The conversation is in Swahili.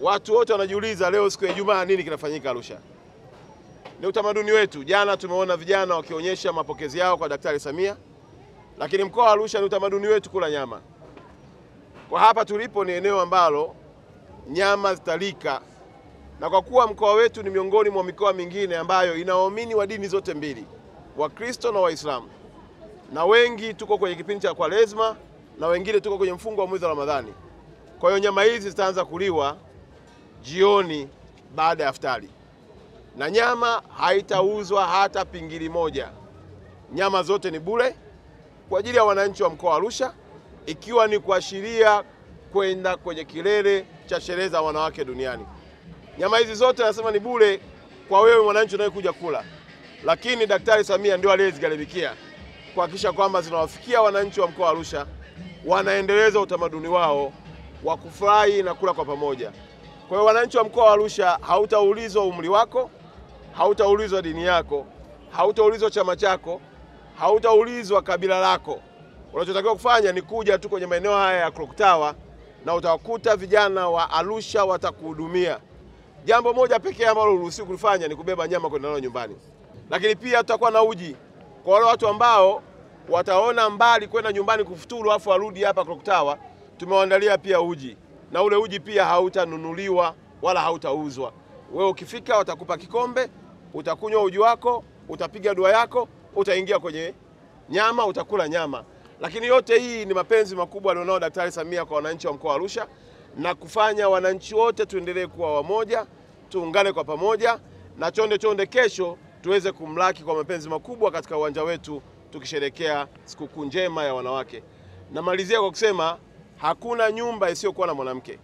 Watu wote wanajiuliza leo siku ya Ijumaa nini kinafanyika Arusha. Ni utamaduni wetu. Jana tumeona vijana wakionyesha mapokezi yao kwa Daktari Samia, lakini mkoa wa Arusha ni utamaduni wetu kula nyama. Kwa hapa tulipo ni eneo ambalo nyama zitalika, na kwa kuwa mkoa wetu ni miongoni mwa mikoa mingine ambayo ina waumini wa dini zote mbili, Wakristo na Waislamu, na wengi tuko kwenye kipindi cha Kwaresma na wengine tuko kwenye mfungo wa mwezi wa Ramadhani. Kwa hiyo nyama hizi zitaanza kuliwa jioni baada ya iftari, na nyama haitauzwa hata pingili moja. Nyama zote ni bure kwa ajili ya wananchi wa mkoa wa Arusha, ikiwa ni kuashiria kwenda kwenye kilele cha sherehe za wanawake duniani. Nyama hizi zote nasema ni bure kwa wewe mwananchi unayekuja kula, lakini Daktari Samia ndio aliyezigharamikia kuhakikisha kwamba zinawafikia wananchi wa mkoa wa Arusha, wanaendeleza utamaduni wao wa kufurahi na kula kwa pamoja. Kwa hiyo wananchi wa mkoa wa Arusha, hautaulizwa umri wako, hautaulizwa dini yako, hautaulizwa chama chako, hautaulizwa kabila lako. Unachotakiwa kufanya ni kuja tu kwenye maeneo haya ya Clock Tower na utawakuta vijana wa Arusha watakuhudumia. Jambo moja pekee ambalo uruhusiwi kulifanya ni kubeba nyama kwenda nayo nyumbani. Lakini pia tutakuwa na uji kwa wale watu ambao wataona mbali kwenda nyumbani kufuturu afu warudi hapa Clock Tower. Tumewaandalia pia uji, na ule uji pia hautanunuliwa wala hautauzwa. Wewe ukifika watakupa kikombe, utakunywa uji wako, utapiga dua yako, utaingia kwenye nyama, utakula nyama. Lakini yote hii ni mapenzi makubwa alionao Daktari Samia kwa wananchi wa mkoa wa Arusha, na kufanya wananchi wote tuendelee kuwa wamoja, tuungane kwa pamoja, na chonde kesho tuweze kumlaki kwa mapenzi makubwa katika uwanja wetu tukisherehekea sikukuu njema ya wanawake. Namalizia kwa kusema hakuna nyumba isiyokuwa na mwanamke.